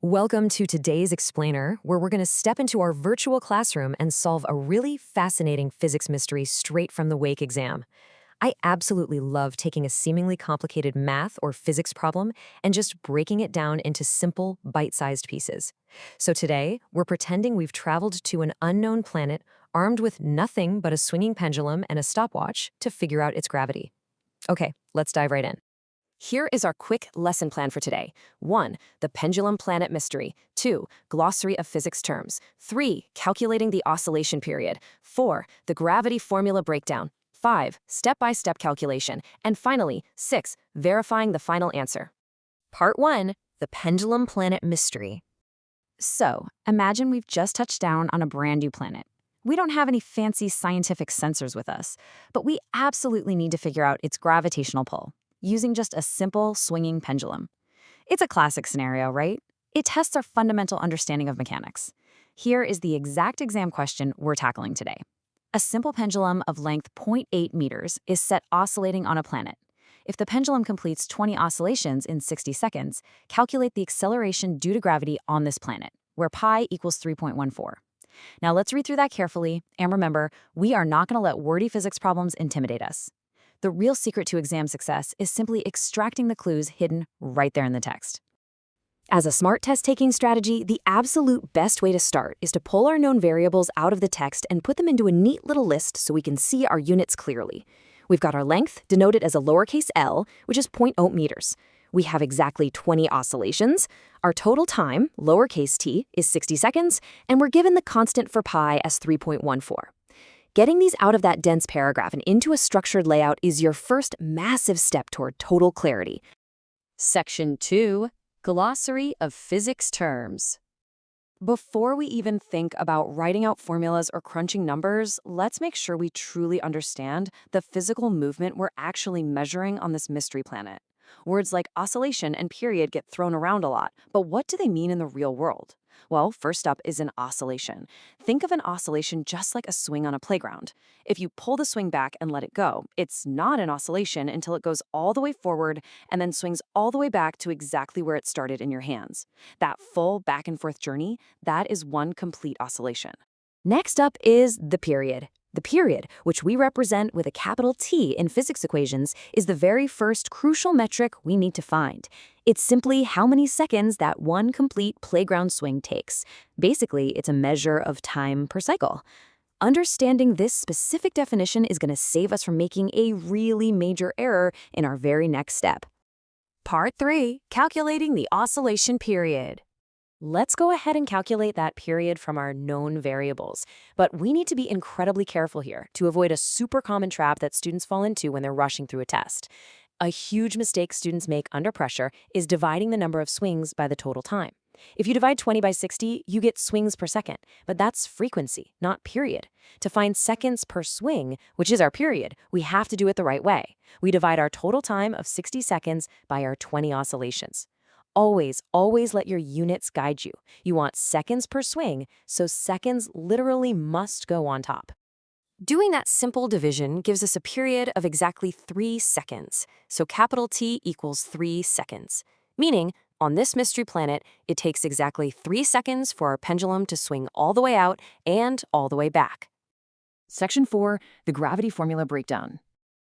Welcome to today's Explainer, where we're going to step into our virtual classroom and solve a really fascinating physics mystery straight from the WAEC exam. I absolutely love taking a seemingly complicated math or physics problem and just breaking it down into simple, bite-sized pieces. So today, we're pretending we've traveled to an unknown planet armed with nothing but a swinging pendulum and a stopwatch to figure out its gravity. Okay, let's dive right in. Here is our quick lesson plan for today. 1. The pendulum planet mystery. 2. Glossary of physics terms. 3. Calculating the oscillation period. 4. The gravity formula breakdown. 5. Step-by-step calculation. And finally, 6. Verifying the final answer. Part 1. The pendulum planet mystery. So, imagine we've just touched down on a brand new planet. We don't have any fancy scientific sensors with us, but we absolutely need to figure out its gravitational pull, using just a simple swinging pendulum. It's a classic scenario, right? It tests our fundamental understanding of mechanics. Here is the exact exam question we're tackling today. A simple pendulum of length 0.8 meters is set oscillating on a planet. If the pendulum completes 20 oscillations in 60 seconds, calculate the acceleration due to gravity on this planet, where pi equals 3.14. Now let's read through that carefully, and remember, we are not going to let wordy physics problems intimidate us. The real secret to exam success is simply extracting the clues hidden right there in the text. As a smart test-taking strategy, the absolute best way to start is to pull our known variables out of the text and put them into a neat little list so we can see our units clearly. We've got our length, denoted as a lowercase l, which is 0.0 meters. We have exactly 20 oscillations. Our total time, lowercase t, is 60 seconds, and we're given the constant for pi as 3.14. Getting these out of that dense paragraph and into a structured layout is your first massive step toward total clarity. Section 2. Glossary of physics terms. Before we even think about writing out formulas or crunching numbers, let's make sure we truly understand the physical movement we're actually measuring on this mystery planet. Words like oscillation and period get thrown around a lot, but what do they mean in the real world? Well, first up is an oscillation. Think of an oscillation just like a swing on a playground. If you pull the swing back and let it go, it's not an oscillation until it goes all the way forward and then swings all the way back to exactly where it started in your hands. That full back and forth journey, that is one complete oscillation. Next up is the period. The period, which we represent with a capital T in physics equations, is the very first crucial metric we need to find. It's simply how many seconds that one complete playground swing takes. Basically, it's a measure of time per cycle. Understanding this specific definition is going to save us from making a really major error in our very next step. Part 3. Calculating the oscillation period. Let's go ahead and calculate that period from our known variables. But we need to be incredibly careful here to avoid a super common trap that students fall into when they're rushing through a test. A huge mistake students make under pressure is dividing the number of swings by the total time. If you divide 20 by 60, you get swings per second, but that's frequency, not period. To find seconds per swing, which is our period, we have to do it the right way. We divide our total time of 60 seconds by our 20 oscillations. Always let your units guide you. You want seconds per swing, so seconds literally must go on top. Doing that simple division gives us a period of exactly 3 seconds, so capital T equals 3 seconds. Meaning, on this mystery planet, it takes exactly 3 seconds for our pendulum to swing all the way out and all the way back. Section 4. The gravity formula breakdown.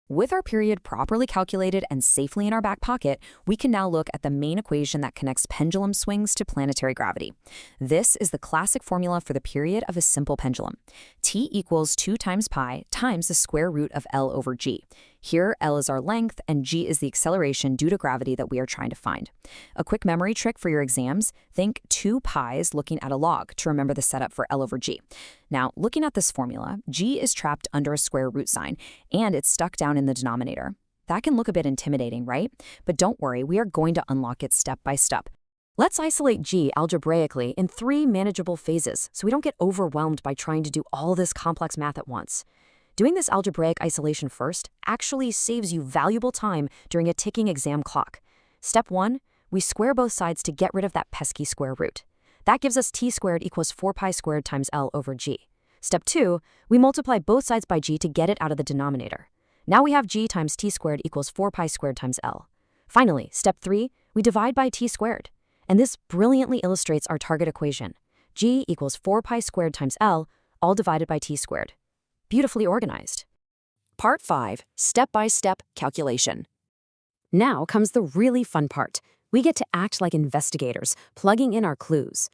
With our period properly calculated and safely in our back pocket, we can now look at the main equation that connects pendulum swings to planetary gravity. This is the classic formula for the period of a simple pendulum. T equals 2 times pi times the square root of L over g. Here, L is our length and g is the acceleration due to gravity that we are trying to find. A quick memory trick for your exams, think 2 pi's looking at a log to remember the setup for L over g. Now, looking at this formula, g is trapped under a square root sign, and it's stuck down in the denominator. That can look a bit intimidating, right? But don't worry, we are going to unlock it step by step. Let's isolate g algebraically in 3 manageable phases so we don't get overwhelmed by trying to do all this complex math at once. Doing this algebraic isolation first actually saves you valuable time during a ticking exam clock. Step 1, we square both sides to get rid of that pesky square root. That gives us t squared equals 4 pi squared times L over g. Step 2, we multiply both sides by g to get it out of the denominator. Now we have g times t squared equals 4 pi squared times L. Finally, step 3, we divide by t squared. And this brilliantly illustrates our target equation. G equals 4 pi squared times L, all divided by t squared. Beautifully organized. Part 5, Step-by-Step Calculation. Now comes the really fun part. We get to act like investigators, plugging in our clues.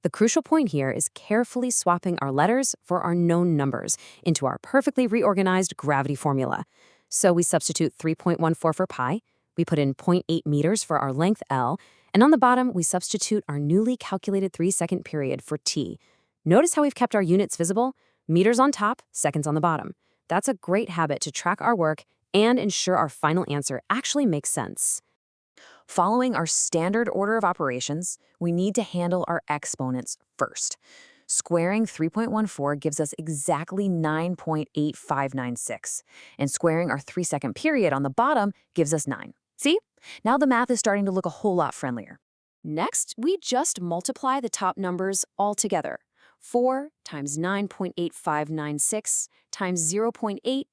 The crucial point here is carefully swapping our letters for our known numbers into our perfectly reorganized gravity formula. So we substitute 3.14 for pi, we put in 0.8 meters for our length L, and on the bottom we substitute our newly calculated 3-second period for t. Notice how we've kept our units visible? Meters on top, seconds on the bottom. That's a great habit to track our work and ensure our final answer actually makes sense. Following our standard order of operations, we need to handle our exponents first. Squaring 3.14 gives us exactly 9.8596, and squaring our 3-second period on the bottom gives us 9. See? Now the math is starting to look a whole lot friendlier. Next, we just multiply the top numbers all together. 4 times 9.8596 times 0.8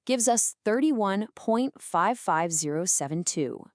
gives us 31.55072.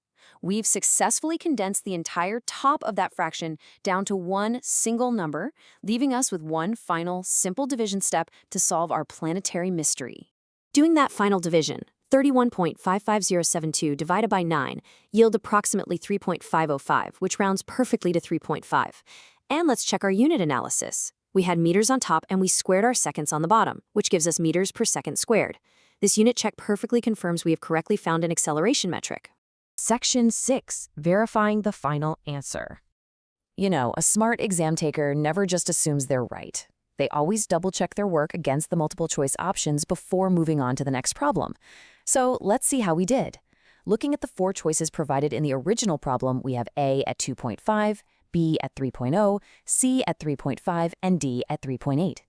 We've successfully condensed the entire top of that fraction down to one single number, leaving us with one final simple division step to solve our planetary mystery. Doing that final division, 31.55072 divided by 9 yield approximately 3.505, which rounds perfectly to 3.5. And let's check our unit analysis. We had meters on top and we squared our seconds on the bottom, which gives us meters per second squared. This unit check perfectly confirms we have correctly found an acceleration metric. Section 6, Verifying the Final Answer. You know, a smart exam taker never just assumes they're right. They always double-check their work against the multiple choice options before moving on to the next problem. So let's see how we did. Looking at the 4 choices provided in the original problem, we have A at 2.5, B at 3.0, C at 3.5, and D at 3.8.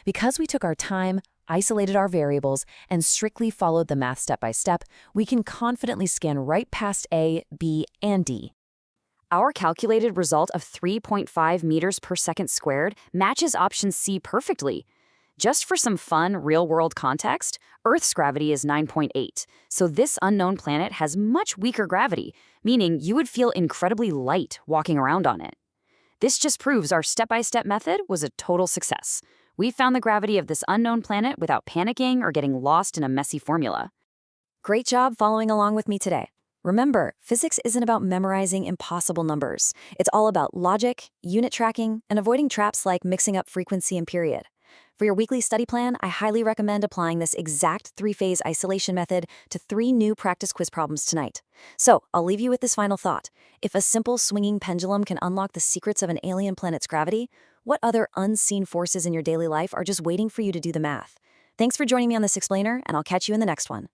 Because we took our time, isolated our variables, and strictly followed the math step by step, we can confidently scan right past A, B, and D. Our calculated result of 3.5 meters per second squared matches option C perfectly. Just for some fun, real-world context, Earth's gravity is 9.8, so this unknown planet has much weaker gravity, meaning you would feel incredibly light walking around on it. This just proves our step-by-step method was a total success. We found the gravity of this unknown planet without panicking or getting lost in a messy formula. Great job following along with me today. Remember, physics isn't about memorizing impossible numbers. It's all about logic, unit tracking, and avoiding traps like mixing up frequency and period. For your weekly study plan, I highly recommend applying this exact 3-phase isolation method to 3 new practice quiz problems tonight. So, I'll leave you with this final thought. If a simple swinging pendulum can unlock the secrets of an alien planet's gravity, what other unseen forces in your daily life are just waiting for you to do the math? Thanks for joining me on this explainer, and I'll catch you in the next one.